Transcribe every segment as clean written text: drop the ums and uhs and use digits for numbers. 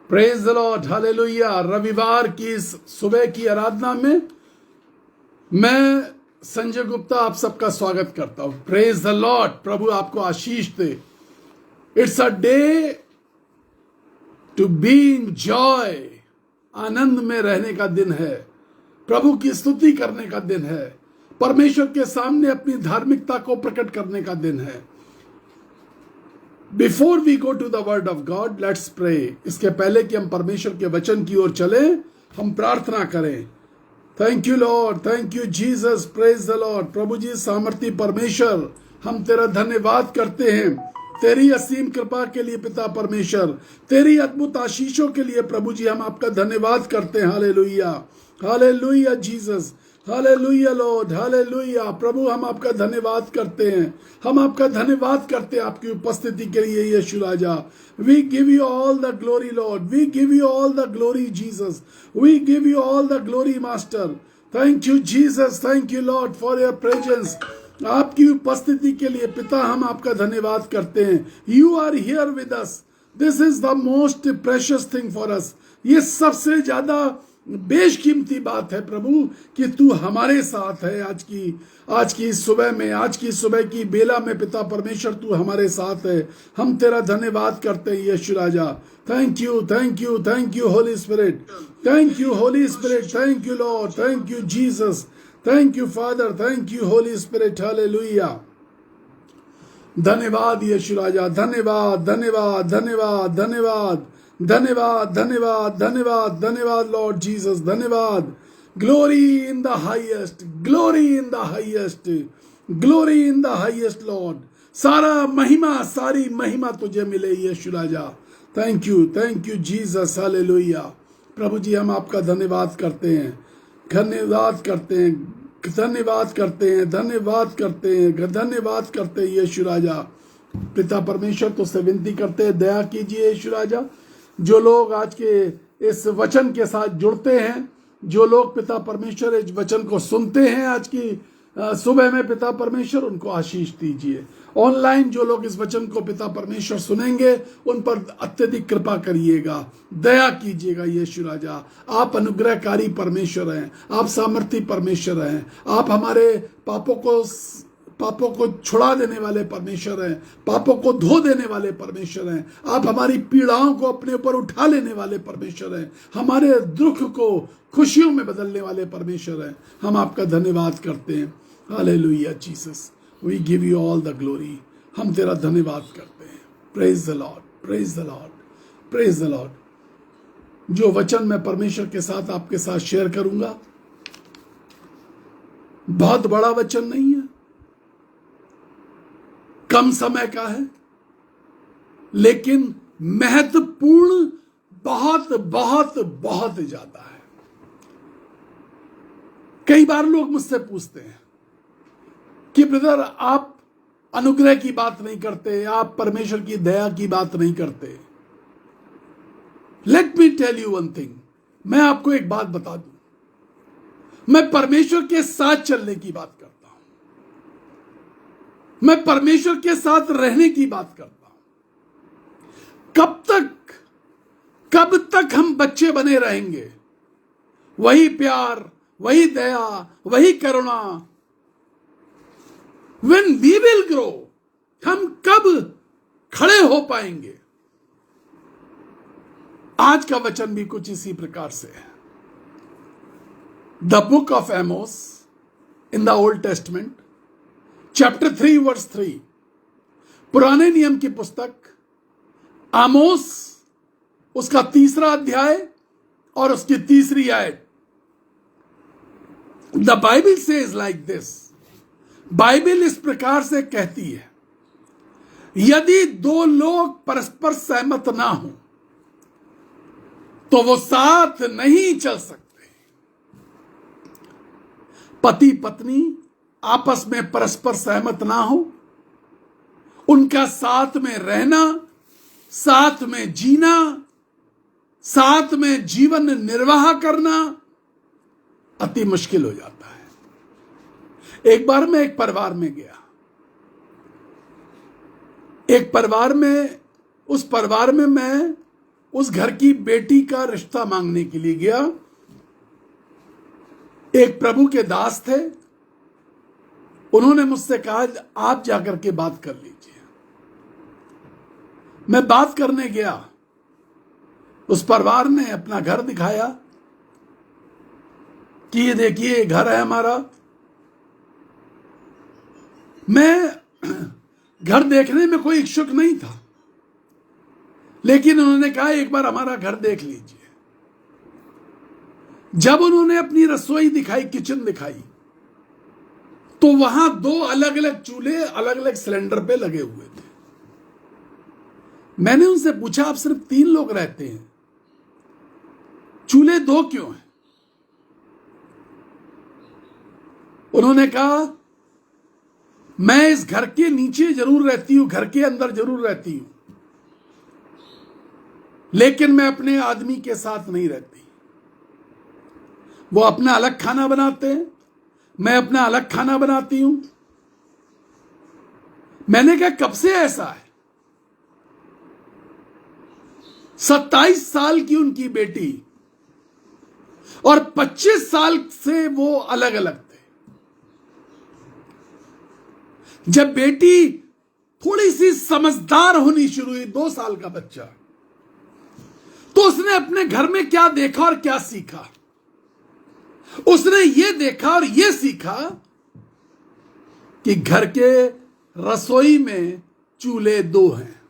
Praise the Lord, hallelujah. रविवार की इस सुबह की आराधना में मैं संजय गुप्ता आप सबका स्वागत करता हूं। Praise the Lord. प्रभु आपको आशीष दे। It's a day to be in joy. आनंद में रहने का दिन है, प्रभु की स्तुति करने का दिन है, परमेश्वर के सामने अपनी धार्मिकता को प्रकट करने का दिन है। Before we go to the word of God, let's pray. इसके पहले कि हम परमेश्वर के वचन की ओर चले, हम प्रार्थना करें। Thank you Lord, thank you Jesus, praise the Lord. प्रभु जी सामर्थी परमेश्वर, हम तेरा धन्यवाद करते हैं तेरी असीम कृपा के लिए पिता परमेश्वर, तेरी अद्भुत आशीषों के लिए प्रभु जी हम आपका धन्यवाद करते हैं। Hallelujah, hallelujah Jesus, hallelujah Lord, hallelujah. प्रभु हम आपका धन्यवाद करते हैं, हम आपका धन्यवाद करते हैं आपकी उपस्थिति के लिए यीशु राजा। We give you all the glory Lord, we give you all the glory Jesus, we give you all the glory master. Thank you Jesus, thank you Lord for your presence. आपकी उपस्थिति के लिए पिता हम आपका धन्यवाद करते हैं। You are here with us, this is the most precious thing for us. ये सबसे ज्यादा बेशकीमती बात है प्रभु कि तू हमारे साथ है। आज की सुबह में, आज की सुबह की बेला में पिता परमेश्वर तू हमारे साथ है। हम तेरा धन्यवाद करते हैं यीशु राजा। Thank you, thank you, thank you Holy Spirit, thank you Holy Spirit, thank you Lord, thank you Jesus, thank you Father, thank you Holy Spirit. Hallelujah. धन्यवाद यीशु राजा, धन्यवाद, धन्यवाद, धन्यवाद, धन्यवाद, धन्यवाद, धन्यवाद, धन्यवाद, धन्यवाद लॉर्ड जीसस, धन्यवाद। Glory in the highest, glory in the highest, glory in the highest Lord. सारा महिमा, सारी महिमा तुझे मिले यीशु राजा। Thank you Jesus, hallelujah. प्रभु जी हम आपका धन्यवाद करते हैं, धन्यवाद करते हैं, धन्यवाद करते हैं, धन्यवाद करते हैं, धन्यवाद करते हैं यीशु राजा। पिता परमेश्वर तो से विनती करते हैं, दया कीजिए यीशु राजा। जो लोग आज के इस वचन के साथ जुड़ते हैं, जो लोग पिता परमेश्वर इस वचन को सुनते हैं आज की सुबह में, पिता परमेश्वर उनको आशीष दीजिए। ऑनलाइन जो लोग इस वचन को पिता परमेश्वर सुनेंगे, उन पर अत्यधिक कृपा करिएगा, दया कीजिएगा यीशु राजा। आप अनुग्रहकारी परमेश्वर हैं, आप सामर्थी परमेश्वर हैं, आप हमारे पापों को छुड़ा देने वाले परमेश्वर हैं, पापों को धो देने वाले परमेश्वर हैं। आप हमारी पीड़ाओं को अपने ऊपर उठा लेने वाले परमेश्वर हैं, हमारे दुख को खुशियों में बदलने वाले परमेश्वर हैं। हम आपका धन्यवाद करते हैं। Hallelujah Jesus, we give you all the glory. हम तेरा धन्यवाद करते हैं। Praise the Lord, praise the Lord, praise the Lord. जो वचन मैं परमेश्वर के साथ आपके साथ शेयर करूंगा, बहुत बड़ा वचन नहीं है, कम समय का है, लेकिन महत्वपूर्ण बहुत बहुत बहुत ज्यादा है। कई बार लोग मुझसे पूछते हैं कि ब्रदर आप अनुग्रह की बात नहीं करते, आप परमेश्वर की दया की बात नहीं करते। Let me tell you one thing, मैं आपको एक बात बता दूं, मैं परमेश्वर के साथ चलने की बात करता हूं, मैं परमेश्वर के साथ रहने की बात करता हूं। कब तक हम बच्चे बने रहेंगे? वही प्यार, वही दया, वही करुणा। When we will grow, हम कब खड़े हो पाएंगे? आज का वचन भी कुछ इसी प्रकार से है। The book of Amos in the Old Testament, chapter 3 verse 3, पुराने नियम की पुस्तक आमोस, उसका 3रा अध्याय और उसकी 3री आयत। The Bible says like this, Bible इस प्रकार से कहती है, यदि दो लोग परस्पर सहमत ना हो तो वो साथ नहीं चल सकते। पति पत्नी आपस में परस्पर सहमत ना हो, उनका साथ में रहना, साथ में जीना, साथ में जीवन निर्वाह करना अति मुश्किल हो जाता है। एक बार मैं एक परिवार में गया, एक परिवार में, उस परिवार में मैं उस घर की बेटी का रिश्ता मांगने के लिए गया। एक प्रभु के दास थे, उन्होंने मुझसे कहा आप जाकर के बात कर लीजिए। मैं बात करने गया, उस परिवार ने अपना घर दिखाया कि ये देखिए घर है हमारा। मैं घर देखने में कोई इच्छुक नहीं था, लेकिन उन्होंने कहा एक बार हमारा घर देख लीजिए। जब उन्होंने अपनी रसोई दिखाई, किचन दिखाई, तो वहां 2 अलग अलग चूल्हे अलग अलग सिलेंडर पे लगे हुए थे। मैंने उनसे पूछा आप सिर्फ 3 लोग रहते हैं, चूल्हे 2 क्यों हैं? उन्होंने कहा मैं इस घर के नीचे जरूर रहती हूं, घर के अंदर जरूर रहती हूं, लेकिन मैं अपने आदमी के साथ नहीं रहती। वो अपना अलग खाना बनाते हैं, मैं अपना अलग खाना बनाती हूं। मैंने कहा कब से ऐसा है? 27 साल की उनकी बेटी और 25 साल से वो अलग अलग थे। जब बेटी थोड़ी सी समझदार होनी शुरू हुई, 2 साल का बच्चा, तो उसने अपने घर में क्या देखा और क्या सीखा? उसने ये देखा और ये सीखा कि घर के रसोई में चूल्हे 2 हैं,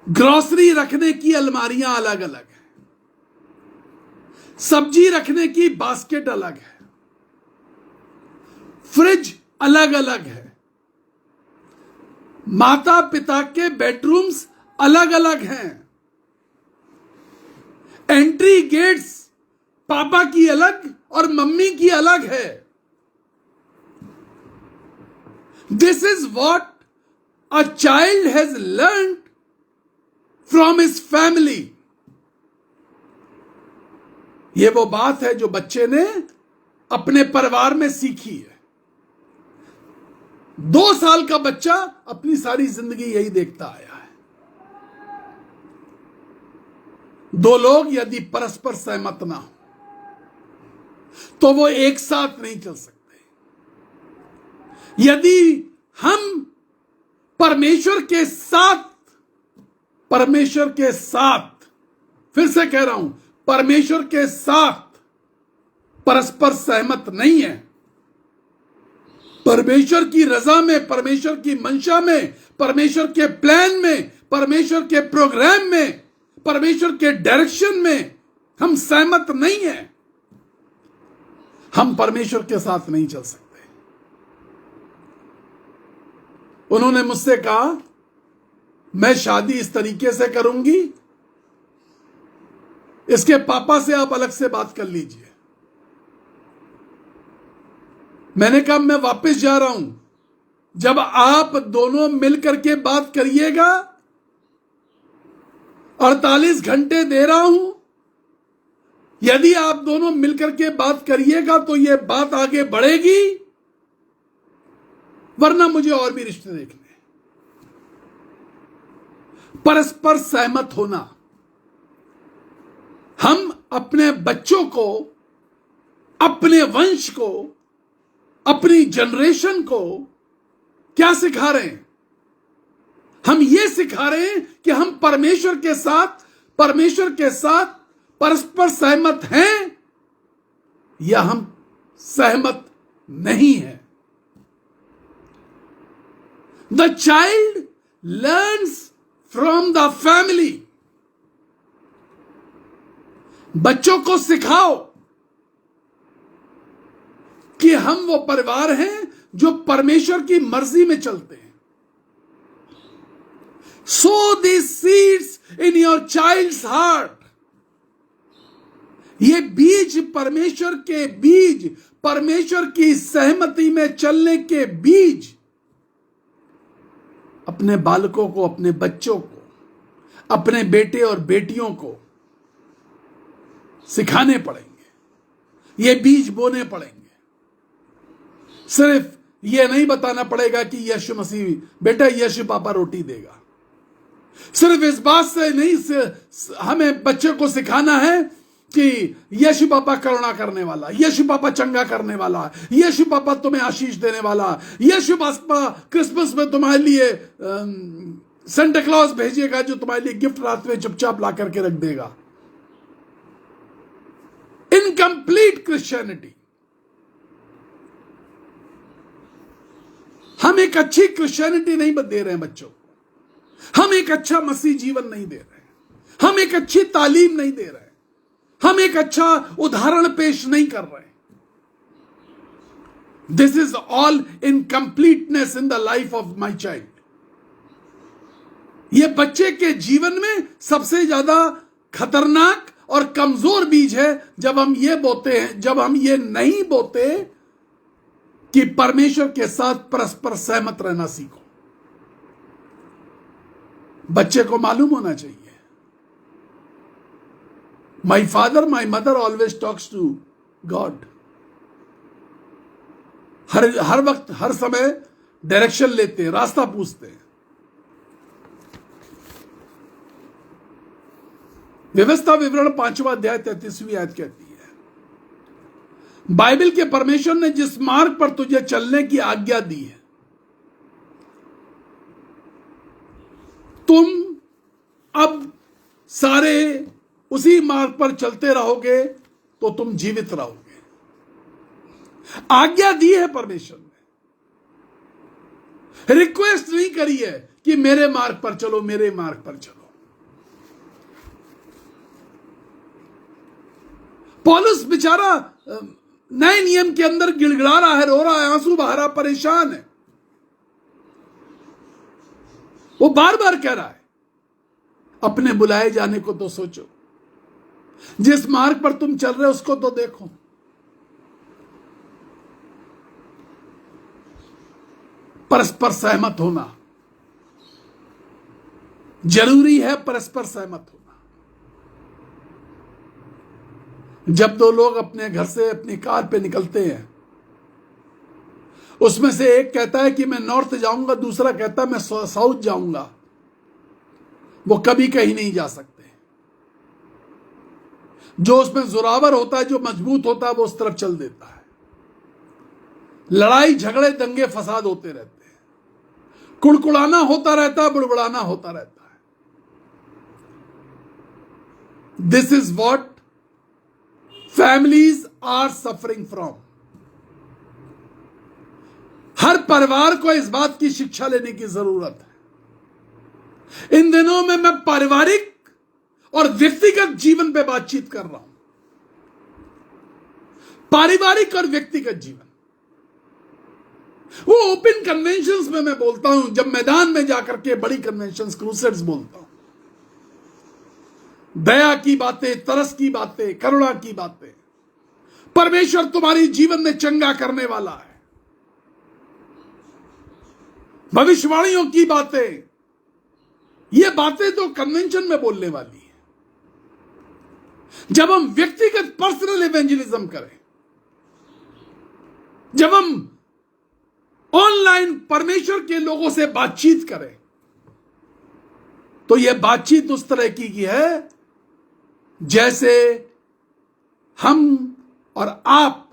ग्रोसरी रखने की अलमारियां अलग अलग हैं, सब्जी रखने की बास्केट अलग है, फ्रिज अलग अलग है, माता पिता के बेडरूम्स अलग अलग हैं, एंट्री गेट्स पापा की अलग और मम्मी की अलग है। This is what a child has learn from his family. यह वो बात है जो बच्चे ने अपने परिवार में सीखी है। 2 साल का बच्चा अपनी सारी जिंदगी यही देखता आया है। 2 लोग यदि परस्पर सहमत ना हो तो वो एक साथ नहीं चल सकते। यदि हम परमेश्वर के साथ फिर से कह रहा हूं, परमेश्वर के साथ परस्पर सहमत नहीं है, परमेश्वर की रजा में, परमेश्वर की मंशा में, परमेश्वर के प्लान में, परमेश्वर के प्रोग्राम में, परमेश्वर के डायरेक्शन में हम सहमत नहीं हैं, हम परमेश्वर के साथ नहीं चल सकते। उन्होंने मुझसे कहा मैं शादी इस तरीके से करूंगी, इसके पापा से आप अलग से बात कर लीजिए। मैंने कहा मैं वापस जा रहा हूं, जब आप दोनों मिलकर के बात करिएगा, 48 घंटे दे रहा हूं, यदि आप दोनों मिलकर के बात करिएगा तो यह बात आगे बढ़ेगी, वरना मुझे और भी रिश्ते देखने। परस्पर सहमत होना। हम अपने बच्चों को, अपने वंश को, अपनी जनरेशन को क्या सिखा रहे हैं? हम ये सिखा रहे हैं कि हम परमेश्वर के साथ परस्पर सहमत हैं या हम सहमत नहीं हैं। The child learns from the family. बच्चों को सिखाओ कि हम वो परिवार हैं जो परमेश्वर की मर्जी में चलते हैं। So this seeds in your child's heart. ये बीज, परमेश्वर के बीज, परमेश्वर की सहमति में चलने के बीज अपने बालकों को, अपने बच्चों को, अपने बेटे और बेटियों को सिखाने पड़ेंगे। ये बीज बोने पड़ेंगे। सिर्फ ये नहीं बताना पड़ेगा कि यीशु मसीह, बेटा यीशु पापा रोटी देगा। सिर्फ इस बात से नहीं, हमें बच्चे को सिखाना है कि यीशु पापा करुणा करने वाला, यीशु पापा चंगा करने वाला, यीशु पापा तुम्हें आशीष देने वाला, यीशु पापा क्रिसमस में तुम्हारे लिए सेंटा क्लॉज भेजेगा जो तुम्हारे लिए गिफ्ट रात में चुपचाप ला करके रख देगा। Incomplete Christianity. हम एक अच्छी क्रिश्चियनिटी नहीं दे रहे हैं बच्चों को, हम एक अच्छा मसीह जीवन नहीं दे रहे हैं, हम एक अच्छी तालीम नहीं दे रहे हैं, हम एक अच्छा उदाहरण पेश नहीं कर रहे। This is all incompleteness in the life of my child. यह बच्चे के जीवन में सबसे ज्यादा खतरनाक और कमजोर बीज है जब हम ये बोते हैं, जब हम ये नहीं बोते कि परमेश्वर के साथ परस्पर सहमत रहना सीखो। बच्चे को मालूम होना चाहिए, my father my mother always talks to God. हर वक्त हर समय डायरेक्शन लेते हैं, रास्ता पूछते हैं। व्यवस्था विवरण 5वां अध्याय 33वीं आयत कहती है, बाइबल के परमेश्वर ने जिस मार्ग पर तुझे चलने की आज्ञा दी है, तुम अब सारे उसी मार्ग पर चलते रहोगे तो तुम जीवित रहोगे। आज्ञा दी है परमेश्वर ने, रिक्वेस्ट नहीं करी है कि मेरे मार्ग पर चलो, मेरे मार्ग पर चलो। पौलुस बेचारा नए नियम के अंदर गिड़गिड़ा रहा है, रो रहा है, आंसू बहा रहा, परेशान है। वो बार बार कह रहा है, अपने बुलाए जाने को तो सोचो, जिस मार्ग पर तुम चल रहे हो उसको तो देखो। परस्पर सहमत होना जरूरी है, परस्पर सहमत होना। जब दो लोग अपने घर से अपनी कार पे निकलते हैं, उसमें से एक कहता है कि मैं नॉर्थ जाऊंगा, दूसरा कहता है मैं साउथ जाऊंगा, वो कभी कहीं नहीं जा सकते। जो उसमें जोरावर होता है, जो मजबूत होता है, वो उस तरफ चल देता है। लड़ाई झगड़े दंगे फसाद होते रहते हैं, कुड़कुड़ाना होता रहता है, बुड़बुड़ाना होता रहता है। This is what families are suffering from. हर परिवार को इस बात की शिक्षा लेने की जरूरत है। इन दिनों में मैं पारिवारिक और व्यक्तिगत जीवन पे बातचीत कर रहा हूं। पारिवारिक और व्यक्तिगत जीवन, वो ओपन कन्वेंशंस में मैं बोलता हूं, जब मैदान में जाकर के बड़ी कन्वेंशंस, क्रूसेड्स बोलता हूं, दया की बातें, तरस की बातें, करुणा की बातें। परमेश्वर तुम्हारी जीवन में चंगा करने वाला है। भविष्यवाणियों की बातें, ये बातें तो कन्वेंशन में बोलने वाली है। जब हम व्यक्तिगत पर्सनल इवेंजलिज्म करें, जब हम ऑनलाइन परमेश्वर के लोगों से बातचीत करें, तो यह बातचीत उस तरह की है जैसे हम और आप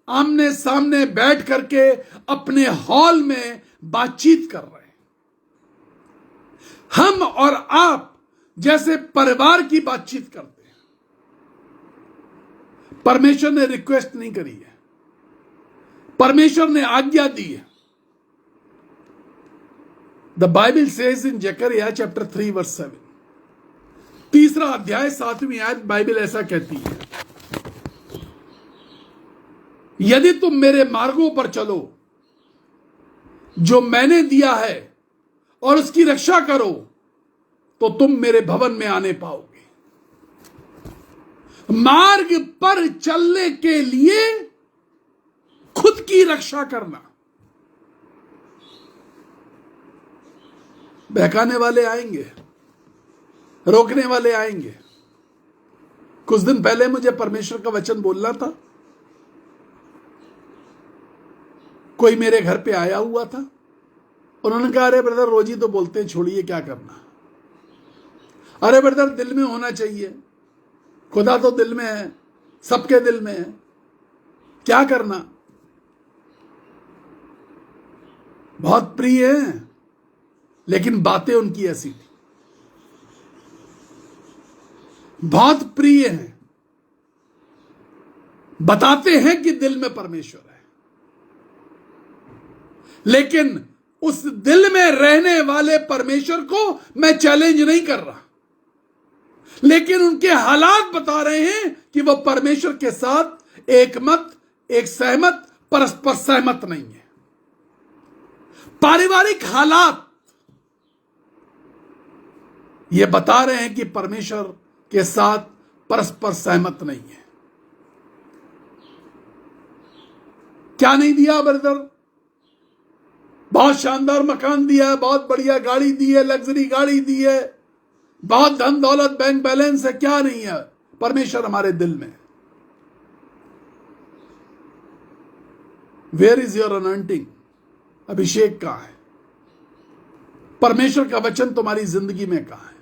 आमने सामने बैठ करके अपने हॉल में बातचीत कर रहे हैं। हम और आप जैसे परिवार की बातचीत करते हैं। परमेश्वर ने रिक्वेस्ट नहीं करी है, परमेश्वर ने आज्ञा दी है। The Bible says in Zechariah chapter 3 verse 7, 3 अध्याय 7वीं आयत, बाइबल ऐसा कहती है, यदि तुम मेरे मार्गों पर चलो जो मैंने दिया है और उसकी रक्षा करो, तो तुम मेरे भवन में आने पाओगे। मार्ग पर चलने के लिए खुद की रक्षा करना। बहकाने वाले आएंगे, रोकने वाले आएंगे। कुछ दिन पहले मुझे परमेश्वर का वचन बोलना था, कोई मेरे घर पे आया हुआ था। उन्होंने कहा, अरे ब्रदर रोज ही तो बोलते हैं, छोड़िए, क्या करना। अरे ब्रदर, दिल में होना चाहिए। खुदा तो दिल में है, सबके दिल में है। क्या करना? बहुत प्रिय है, लेकिन बातें उनकी ऐसी थी। बहुत प्रिय हैं, बताते हैं कि दिल में परमेश्वर है, लेकिन उस दिल में रहने वाले परमेश्वर को मैं चैलेंज नहीं कर रहा, लेकिन उनके हालात बता रहे हैं कि वह परमेश्वर के साथ एक सहमत, परस्पर सहमत नहीं है। पारिवारिक हालात ये बता रहे हैं कि परमेश्वर के साथ परस्पर सहमत नहीं है। क्या नहीं दिया ब्रदर? बहुत शानदार मकान दिया है, बहुत बढ़िया गाड़ी दी है, लग्जरी गाड़ी दी है, बहुत धन दौलत, बैंक बैलेंस है। क्या नहीं है? परमेश्वर हमारे दिल में। Where is your anointing? अभिषेक कहां है? परमेश्वर का वचन तुम्हारी जिंदगी में कहां है?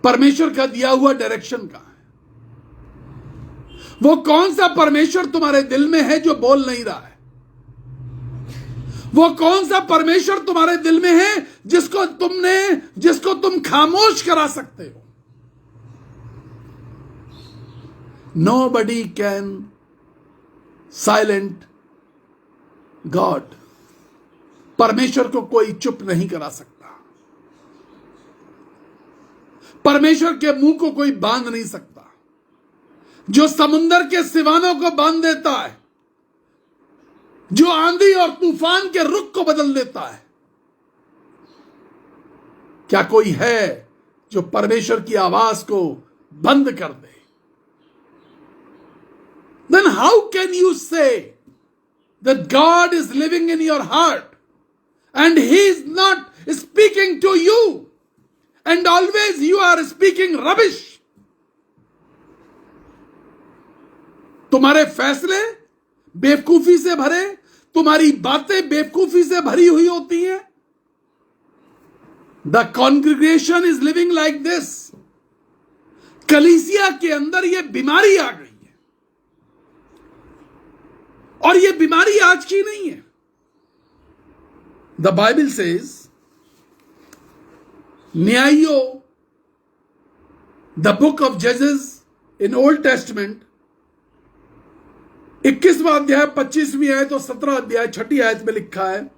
परमेश्वर का दिया हुआ डायरेक्शन कहां है? वो कौन सा परमेश्वर तुम्हारे दिल में है जो बोल नहीं रहा है? वो कौन सा परमेश्वर तुम्हारे दिल में है जिसको तुम खामोश करा सकते हो? Nobody can silent God. परमेश्वर को कोई चुप नहीं करा सकता। परमेश्वर के मुंह को कोई बांध नहीं सकता। जो समुंदर के सिवानों को बांध देता है, जो आंधी और तूफान के रुख को बदल देता है, क्या कोई है जो परमेश्वर की आवाज को बंद कर दे? Then how can you say that God is living in your heart and He is not speaking to you and always you are speaking rubbish? तुम्हारे फैसले बेवकूफी से भरे, तुम्हारी बातें बेवकूफी से भरी हुई होती हैं। The congregation is living like this. कलीसिया के अंदर यह बीमारी आ गई है, और यह बीमारी आज की नहीं है। The Bible says, न्यायियों, the book of Judges in Old Testament, 21वां अध्याय 25वीं आयत और 17 अध्याय 6 आयत में लिखा है,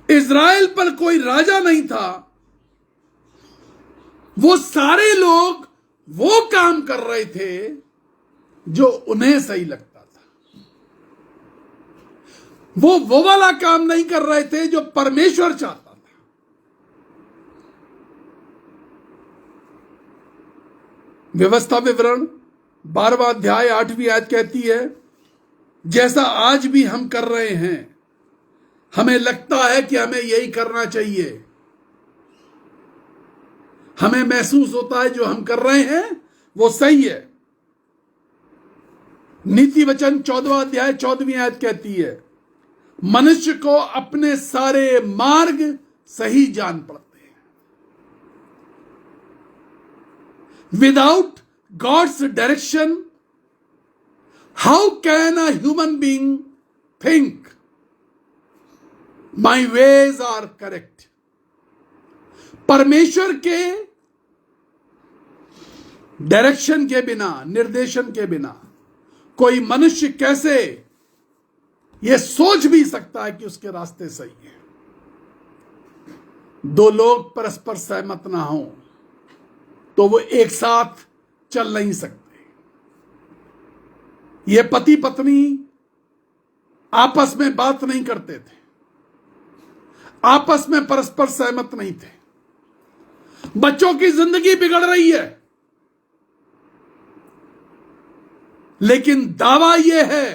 इज़राइल पर कोई राजा नहीं था। वो सारे लोग वो काम कर रहे थे जो उन्हें सही लगता था। वो वाला काम नहीं कर रहे थे जो परमेश्वर चाहता था। व्यवस्था विवरण 12वां अध्याय 8वीं आयत कहती है, जैसा आज भी हम कर रहे हैं, हमें लगता है कि हमें यही करना चाहिए। हमें महसूस होता है जो हम कर रहे हैं वो सही है। नीति वचन 14वां अध्याय 14वीं आयत कहती है, मनुष्य को अपने सारे मार्ग सही जान पड़ते हैं। Without God's direction, how can a human being think my ways are correct? परमेश्वर के डायरेक्शन के बिना, निर्देशन के बिना कोई मनुष्य कैसे यह सोच भी सकता है कि उसके रास्ते सही है? दो लोग परस्पर सहमत ना हो तो वो एक साथ चल नहीं सकते। ये पति पत्नी आपस में बात नहीं करते थे, आपस में परस्पर सहमत नहीं थे। बच्चों की जिंदगी बिगड़ रही है, लेकिन दावा यह है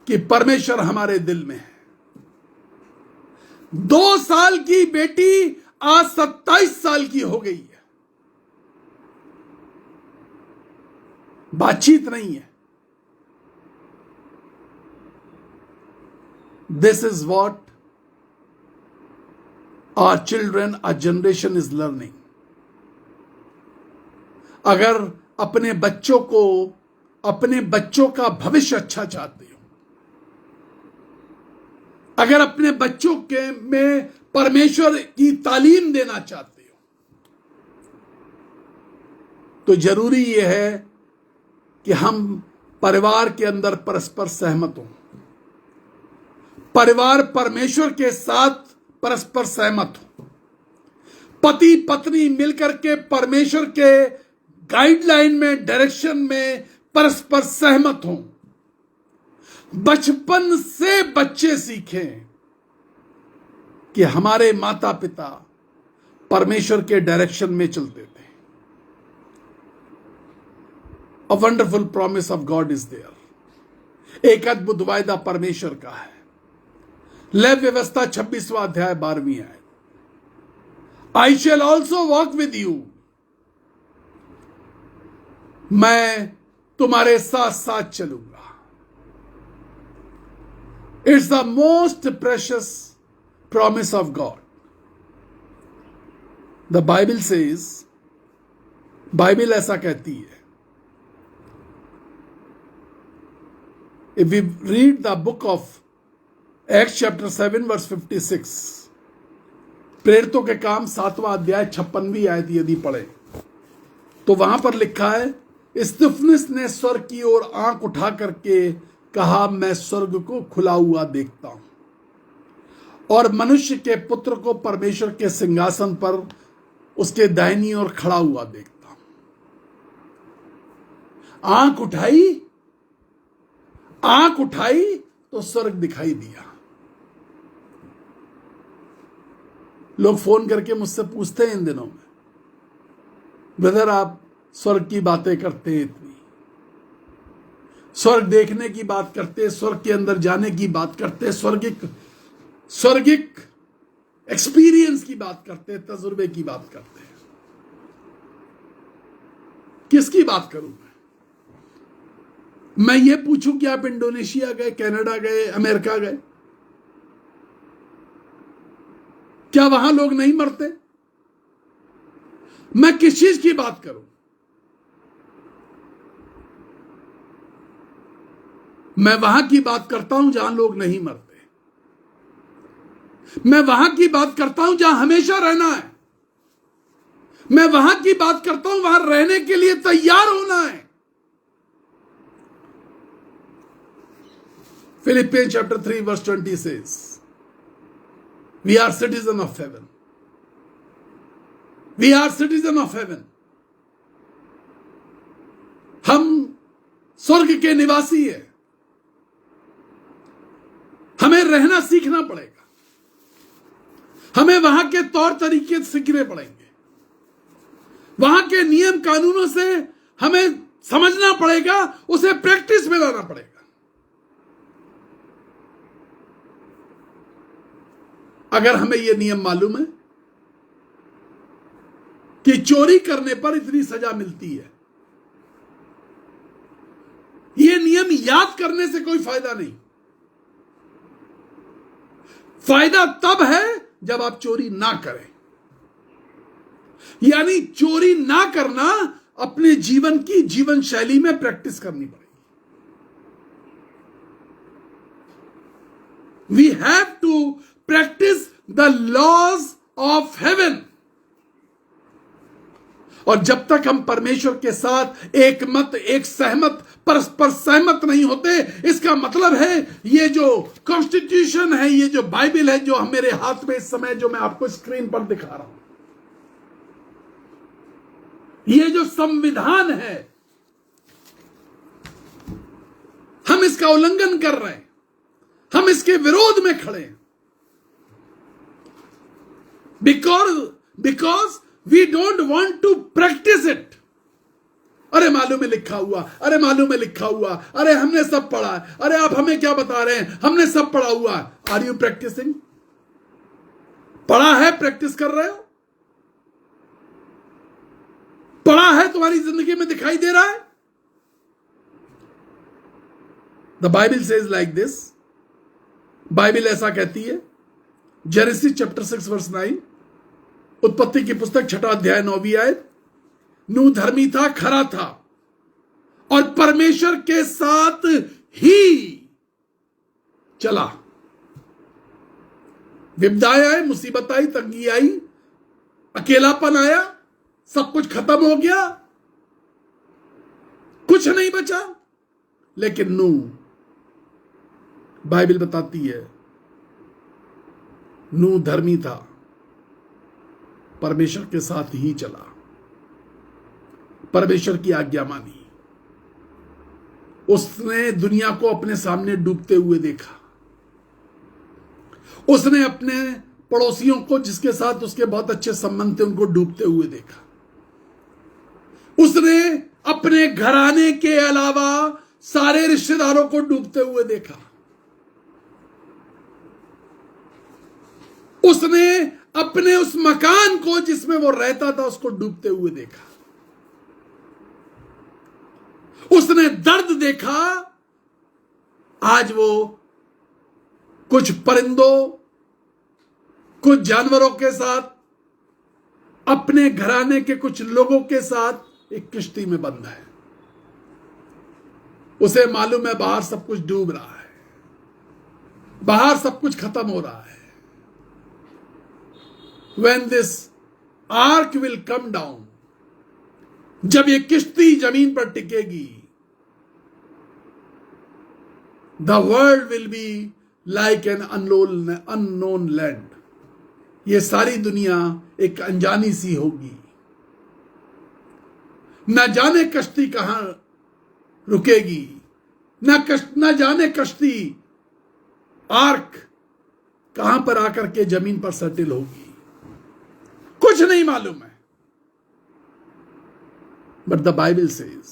कि परमेश्वर हमारे दिल में है। 2 साल की बेटी आज 27 साल की हो गई है। बातचीत नहीं है। This is what Our children, our generation is learning. अगर अपने बच्चों का भविष्य अच्छा चाहते हो, अगर अपने बच्चों के में परमेश्वर की तालीम देना चाहते हो, तो जरूरी यह है कि हम परिवार के अंदर परस्पर सहमत हों। परिवार परमेश्वर के साथ परस्पर सहमत हो। पति पत्नी मिलकर के परमेश्वर के गाइडलाइन में, डायरेक्शन में परस्पर सहमत हों। बचपन से बच्चे सीखें कि हमारे माता पिता परमेश्वर के डायरेक्शन में चलते थे। A wonderful promise of God is there. एक अद्भुत वायदा परमेश्वर का है। लेव व्यवस्था 26वां अध्याय 12वीं आयत। I shall also walk with you. मैं तुम्हारे साथ साथ चलूंगा। It's the most precious promise of God. The Bible says, Bible ऐसा कहती है, if we read the book of Acts chapter 7 verse 56, प्रेरितों के काम 7वां अध्याय 56वीं आयत यदि पढ़े तो वहां पर लिखा है, स्तिफनुस ने स्वर्ग की ओर आंख उठा करके कहा, मैं स्वर्ग को खुला हुआ देखता हूं और मनुष्य के पुत्र को परमेश्वर के सिंहासन पर उसके दाहिनी ओर खड़ा हुआ देखता हूं। आंख उठाई तो स्वर्ग दिखाई दिया। लोग फोन करके मुझसे पूछते हैं इन दिनों में, ब्रदर आप स्वर्ग की बातें करते हैं, इतनी स्वर्ग देखने की बात करते हैं, स्वर्ग के अंदर जाने की बात करते हैं, स्वर्गिक एक्सपीरियंस की बात करते हैं, तजुर्बे की बात करते हैं। किसकी बात करूं मैं ये पूछूं कि आप इंडोनेशिया गए, कनाडा गए, अमेरिका गए, क्या वहां लोग नहीं मरते? मैं किस चीज की बात करूं? मैं वहां की बात करता हूं जहां लोग नहीं मरते। मैं वहां की बात करता हूं जहां हमेशा रहना है। मैं वहां की बात करता हूं वहां रहने के लिए तैयार होना है। Philippians chapter 3 verse 20 says, we are citizen of heaven. We are citizen of heaven. हम स्वर्ग के निवासी हैं। हमें रहना सीखना पड़ेगा। हमें वहां के तौर तरीके सीखने पड़ेंगे। वहां के नियम कानूनों से हमें समझना पड़ेगा, उसे प्रैक्टिस में लाना पड़ेगा। अगर हमें यह नियम मालूम है कि चोरी करने पर इतनी सजा मिलती है, यह नियम याद करने से कोई फायदा नहीं। फायदा तब है जब आप चोरी ना करें। यानी चोरी ना करना अपने जीवन की जीवन शैली में प्रैक्टिस करनी पड़ेगी। We have to practise the laws of heaven. और जब तक हम परमेश्वर के साथ एक मत, एक सहमत, परस्पर सहमत नहीं होते, इसका मतलब है ये जो कॉन्स्टिट्यूशन है, ये जो बाइबल है जो मेरे हाथ में इस समय, जो मैं आपको स्क्रीन पर दिखा रहा हूं, ये जो संविधान है, हम इसका उल्लंघन कर रहे हैं, हम इसके विरोध में खड़े हैं। Because we don't want to practise it. अरे मालूम है लिखा हुआ, अरे मालूम है लिखा हुआ, अरे हमने सब पढ़ा, अरे आप हमें क्या बता रहे हैं, हमने सब पढ़ा हुआ। Are you practising? पढ़ा है, प्रैक्टिस कर रहे हो? पढ़ा है, तुम्हारी जिंदगी में दिखाई दे रहा है? The Bible says like this. Bible ऐसा कहती है, जेनेसिस चैप्टर 6 वर्स 9, उत्पत्ति की पुस्तक 6 अध्याय 9वीं आयत। नूह धर्मी था, खरा था और परमेश्वर के साथ ही चला। विपदाएं आई, मुसीबत आई, तंगी आई, अकेलापन आया, सब कुछ खत्म हो गया, कुछ नहीं बचा। लेकिन नूह, बाइबल बताती है, नूह धर्मी था, परमेश्वर के साथ ही चला, परमेश्वर की आज्ञा मानी। उसने दुनिया को अपने सामने डूबते हुए देखा। उसने अपने पड़ोसियों को, जिसके साथ उसके बहुत अच्छे संबंध थे, उनको डूबते हुए देखा। उसने अपने घराने के अलावा सारे रिश्तेदारों को डूबते हुए देखा। उसने अपने उस मकान को जिसमें वो रहता था, उसको डूबते हुए देखा। उसने दर्द देखा। आज वो कुछ परिंदों, कुछ जानवरों के साथ, अपने घराने के कुछ लोगों के साथ एक किश्ती में बंद है। उसे मालूम है बाहर सब कुछ डूब रहा है, बाहर सब कुछ खत्म हो रहा है। When this ark will come down, जब ये किश्ती जमीन पर टिकेगी, the world will be like an unknown land. ये सारी दुनिया एक अनजानी सी होगी। न जाने कश्ती कहां रुकेगी, न जाने कश्ती, आर्क कहां पर आकर के जमीन पर सेटल होगी, कुछ नहीं मालूम है। But the Bible says,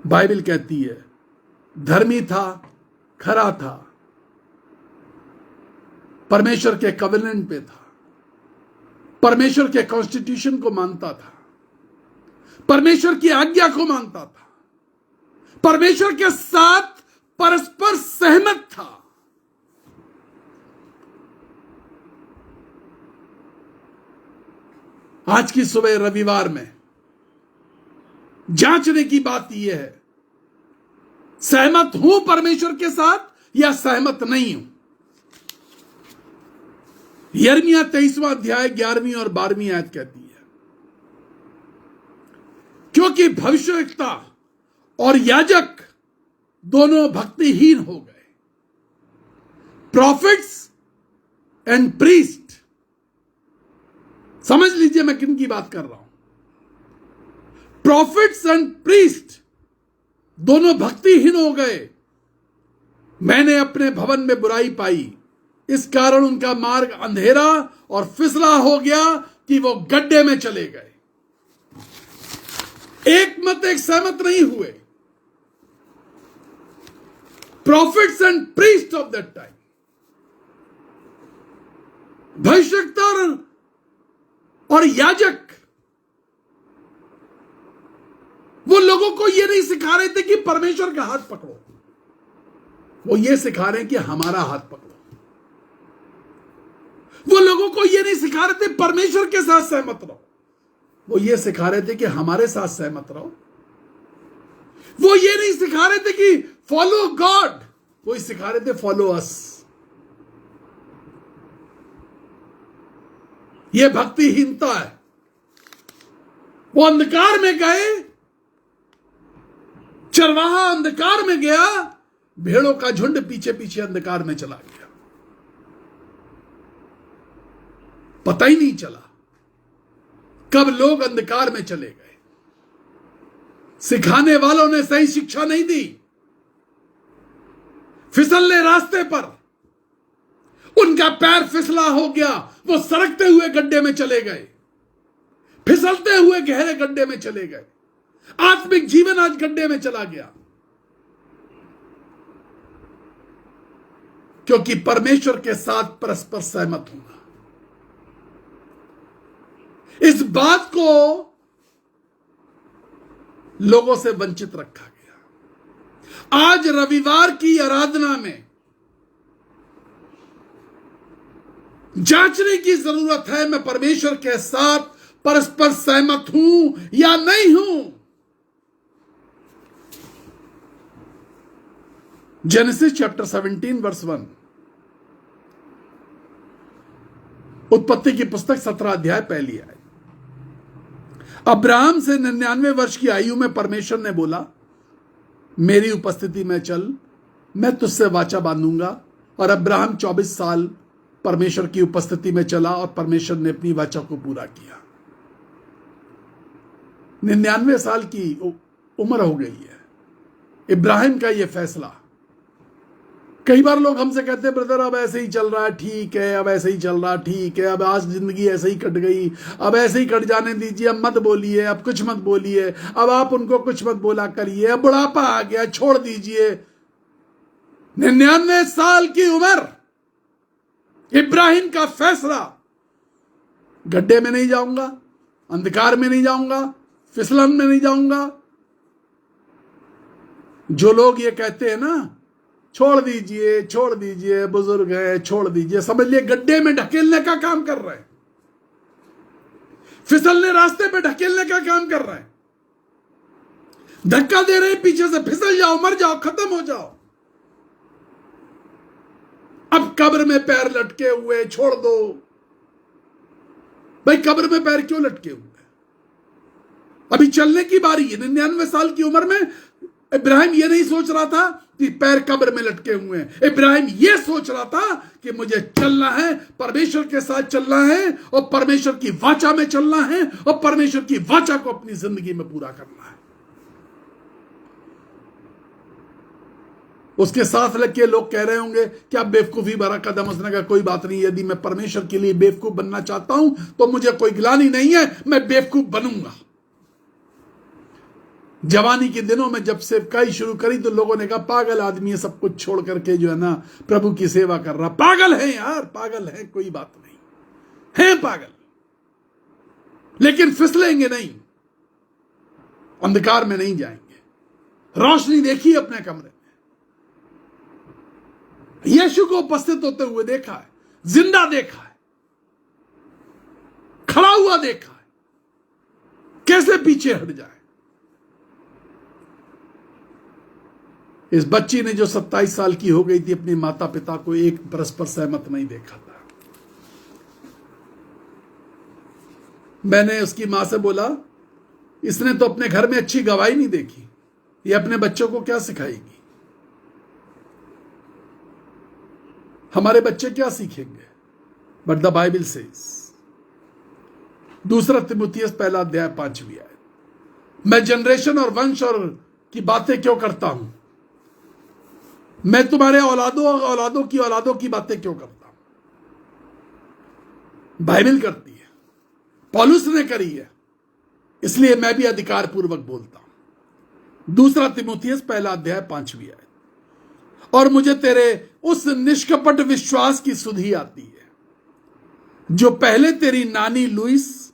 Bible कहती है, धर्मी था, खरा था, परमेश्वर के कवेनेंट पे था, परमेश्वर के कॉन्स्टिट्यूशन को मानता था, परमेश्वर की आज्ञा को मानता था, परमेश्वर के साथ परस्पर सहमत था। आज की सुबह रविवार में जांचने की बात यह है, सहमत हूं परमेश्वर के साथ या सहमत नहीं हूं। यिर्मयाह 23वां अध्याय 11वीं और 12वीं आयत कहती है, क्योंकि भविष्यवक्ता और याजक दोनों भक्तिहीन हो गए। प्रॉफिट्स एंड प्रीस्ट, समझ लीजिए मैं किन की बात कर रहा हूं। प्रॉफिट्स एंड प्रीस्ट दोनों भक्तिहीन हो गए। मैंने अपने भवन में बुराई पाई, इस कारण उनका मार्ग अंधेरा और फिसला हो गया कि वो गड्ढे में चले गए। एक मत, एक सहमत नहीं हुए। Profits and priest of that time, भविष्यवक्ता और याजक, वो लोगों को ये नहीं सिखा रहे थे कि परमेश्वर का हाथ पकड़ो, वो ये सिखा रहे हैं कि हमारा हाथ पकड़ो। वो लोगों को ये नहीं सिखा रहे थे परमेश्वर के साथ सहमत रहो, वो ये सिखा रहे थे कि हमारे साथ सहमत रहो। वो ये नहीं सिखा रहे थे कि फॉलो गॉड, वो सिखा रहे थे फॉलो अस। ये भक्तिहीनता है। वो अंधकार में गए, चरवाहा अंधकार में गया, भेड़ों का झुंड पीछे पीछे अंधकार में चला गया, पता ही नहीं चला कब लोग अंधकार में चले गए। सिखाने वालों ने सही शिक्षा नहीं दी। फिसलने रास्ते पर उनका पैर फिसला हो गया, वो सरकते हुए गड्ढे में चले गए, फिसलते हुए गहरे गड्ढे में चले गए। आत्मिक जीवन आज गड्ढे में चला गया, क्योंकि परमेश्वर के साथ परस्पर सहमत होना, इस बात को लोगों से वंचित रखा गया। आज रविवार की आराधना में जांचने की जरूरत है मैं परमेश्वर के साथ परस्पर सहमत हूं या नहीं हूं। जेनेसिस चैप्टर 17 वर्स 1, उत्पत्ति की पुस्तक 17 अध्याय पहली आयत। अब्राहम से 99 वर्ष की आयु में परमेश्वर ने बोला, मेरी उपस्थिति में चल, मैं तुझसे वाचा बांधूंगा। और अब्राहम 24 साल परमेश्वर की उपस्थिति में चला और परमेश्वर ने अपनी वाचा को पूरा किया। 99 साल की उम्र हो गई है इब्राहिम का यह फैसला। कई बार लोग हमसे कहते हैं, ब्रदर अब ऐसे ही चल रहा है, ठीक है, अब ऐसे ही चल रहा, ठीक है, अब आज जिंदगी ऐसे ही कट गई, अब ऐसे ही कट जाने दीजिए, अब मत बोलिए, अब कुछ मत बोलिए, अब आप उनको कुछ मत बोला करिए, अब बुढ़ापा आ गया, छोड़ दीजिए। 99 साल की उम्र, इब्राहिम का फैसला, गड्ढे में नहीं जाऊंगा, अंधकार में नहीं जाऊंगा, फिसलन में नहीं जाऊंगा। जो लोग ये कहते हैं ना, छोड़ दीजिए, बुजुर्ग है, छोड़ दीजिए, समझ लिए गड्ढे में ढकेलने का काम कर रहे हैं, फिसलने रास्ते पे ढकेलने का काम कर रहे हैं, धक्का दे रहे हैं पीछे से, फिसल जाओ, मर जाओ, खत्म हो जाओ। अब कब्र में पैर लटके हुए, छोड़ दो भाई, कब्र में पैर क्यों लटके हुए? अभी चलने की बारी है। 99 साल की उम्र में इब्राहिम ये नहीं सोच रहा था कि पैर कब्र में लटके हुए हैं। इब्राहिम ये सोच रहा था कि मुझे चलना है, परमेश्वर के साथ चलना है, और परमेश्वर की वाचा में चलना है, और परमेश्वर की वाचा को अपनी जिंदगी में पूरा करना है। उसके साथ लग के लोग कह रहे होंगे क्या बेवकूफी भरा कदम। उसने कहा कोई बात नहीं, यदि मैं परमेश्वर के लिए बेवकूफ बनना चाहता हूं तो मुझे कोई गिलानी नहीं है, मैं बेवकूफ बनूंगा। जवानी के दिनों में जब सेवकाई शुरू करी तो लोगों ने कहा पागल आदमी है, सब कुछ छोड़ करके जो है ना प्रभु की सेवा कर रहा। पागल है यार, पागल है, कोई बात नहीं है, पागल, लेकिन फिसलेंगे नहीं, अंधकार में नहीं जाएंगे, रोशनी देखी अपने कमरे में, यीशु को उपस्थित होते हुए देखा है, जिंदा देखा है, खड़ा हुआ देखा है, कैसे पीछे हट जाए। इस बच्ची ने जो 27 साल की हो गई थी, अपने माता पिता को एक परस्पर सहमत नहीं देखा था। मैंने उसकी मां से बोला, इसने तो अपने घर में अच्छी गवाही नहीं देखी, ये अपने बच्चों को क्या सिखाएगी? हमारे बच्चे क्या सीखेंगे? बट द बाइबल सेज, 2 तिमुथियुस 1 अध्याय 5वीं आयत, मैं जनरेशन और वंश और की बातें क्यों करता हूं? मैं तुम्हारे औलादों और औलादों की बातें क्यों करता हूं? बाइबल करती है, पौलुस ने करी है, इसलिए मैं भी अधिकार पूर्वक बोलता हूं। 2 तिमुथियुस 1 अध्याय 5वीं आयत, और मुझे तेरे उस निष्कपट विश्वास की सुधि आती है जो पहले तेरी नानी लुइस,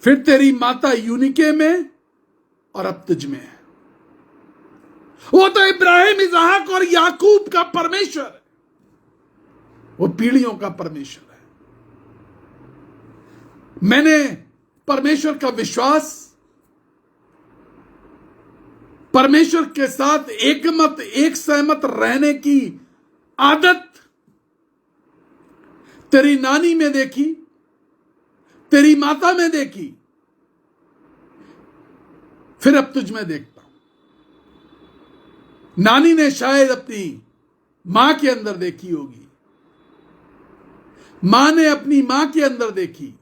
फिर तेरी माता यूनिके में और अब तुझ में है। वो तो इब्राहिम, इसहाक और याकूब का परमेश्वर है, वो पीढ़ियों का परमेश्वर है। मैंने परमेश्वर का विश्वास, परमेश्वर के साथ एकमत, एक सहमत रहने की आदत तेरी नानी में देखी, तेरी माता में देखी, फिर अब तुझ में देखता हूं। नानी ने शायद अपनी मां के अंदर देखी होगी, मां ने अपनी मां के अंदर देखी,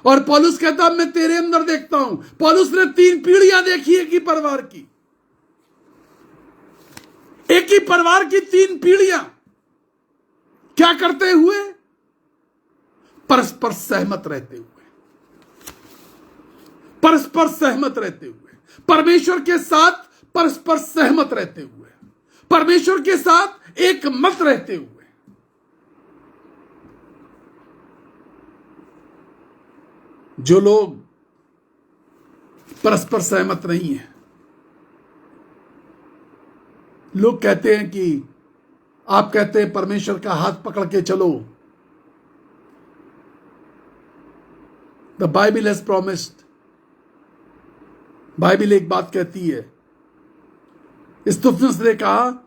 और पौलुस कहता मैं तेरे अंदर देखता हूं। पौलुस ने 3 पीढ़ियां देखी एक ही परिवार की, एक ही परिवार की 3 पीढ़ियां क्या करते हुए? परस्पर सहमत रहते हुए, परस्पर सहमत रहते हुए, परमेश्वर के साथ परस्पर सहमत रहते हुए, परमेश्वर के साथ एक मत रहते हुए। जो लोग परस्पर सहमत नहीं है, लोग कहते हैं कि आप कहते हैं परमेश्वर का हाथ पकड़ के चलो, the Bible has promised, Bible एक बात कहती है, इस्तुफनुस ने कहा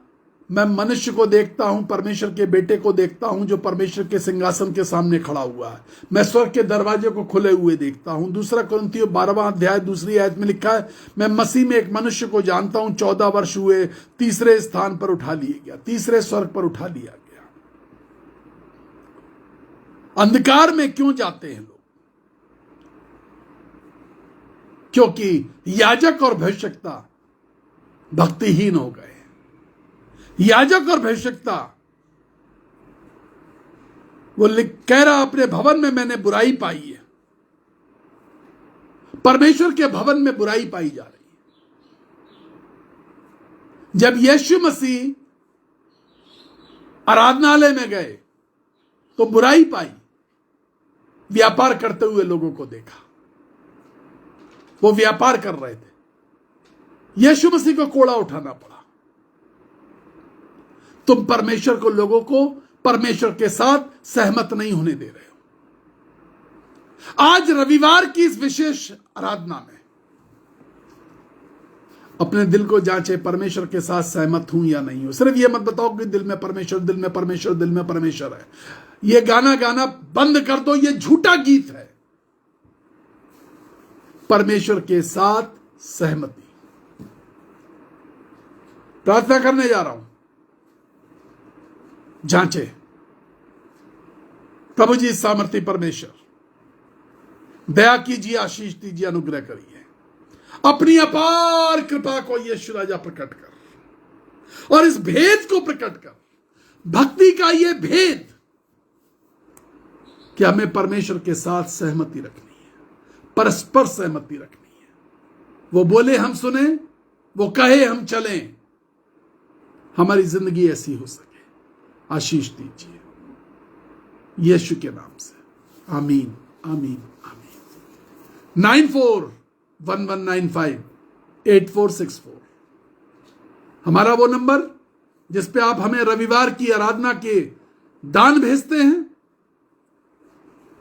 मैं मनुष्य को देखता हूं, परमेश्वर के बेटे को देखता हूं जो परमेश्वर के सिंहासन के सामने खड़ा हुआ है। मैं स्वर्ग के दरवाजे को खुले हुए देखता हूं। दूसरा कुरिन्थियों 12वां अध्याय 2री आयत में लिखा है, मैं मसीह में एक मनुष्य को जानता हूं, 14 वर्ष हुए, तीसरे स्थान पर उठा लिया गया, तीसरे स्वर्ग पर उठा लिया गया। अंधकार में क्यों जाते हैं लोग? क्योंकि याजक और भविष्यवक्ता भक्तिहीन हो गए। याजक और भविष्यवक्ता वो कह रहा अपने भवन में मैंने बुराई पाई है, परमेश्वर के भवन में बुराई पाई जा रही है। जब यीशु मसीह आराधनालय में गए तो बुराई पाई, व्यापार करते हुए लोगों को देखा, वो व्यापार कर रहे थे। यीशु मसीह को कोड़ा उठाना पड़ा। तुम परमेश्वर को, लोगों को परमेश्वर के साथ सहमत नहीं होने दे रहे हो। आज रविवार की इस विशेष आराधना में अपने दिल को जांचे, परमेश्वर के साथ सहमत हूं या नहीं हूं। सिर्फ यह मत बताओ कि दिल में परमेश्वर, दिल में परमेश्वर, दिल में परमेश्वर है। यह गाना गाना बंद कर दो, यह झूठा गीत है। परमेश्वर के साथ सहमति। प्रार्थना करने जा रहा हूं, जांचे। प्रभु जी सामर्थी परमेश्वर, दया कीजिए, आशीष दीजिए, अनुग्रह करिए। अपनी अपार कृपा को यीशु राजा प्रकट कर और इस भेद को प्रकट कर, भक्ति का यह भेद कि हमें परमेश्वर के साथ सहमति रखनी है, परस्पर सहमति रखनी है। वो बोले हम सुने, वो कहे हम चलें। हमारी जिंदगी ऐसी हो सके। आशीष दीजिए यीशु के नाम से, आमीन, आमीन, आमीन। 9411958464 हमारा वो नंबर जिस पे आप हमें रविवार की आराधना के दान भेजते हैं,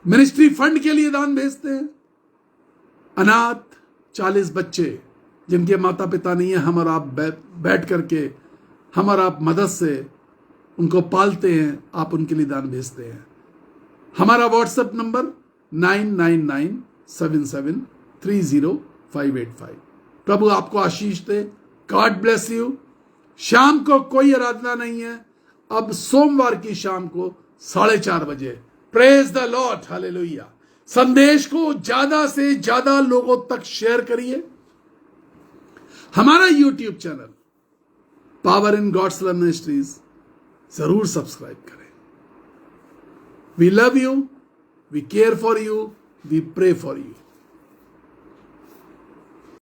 मिनिस्ट्री फंड के लिए दान भेजते हैं। अनाथ 40 बच्चे जिनके माता पिता नहीं है, हम और आप बैठ करके, हम और आप मदद से उनको पालते हैं, आप उनके लिए दान भेजते हैं। हमारा व्हाट्सएप नंबर 9997730585। प्रभु आपको आशीष दे। God bless you. शाम को कोई आराधना नहीं है, अब सोमवार की शाम को 4:30 बजे। Praise the Lord, hallelujah. संदेश को ज्यादा से ज्यादा लोगों तक शेयर करिए। हमारा YouTube channel power in God's love ministries जरूर सब्सक्राइब करें। We love you, we care for you, we pray for you.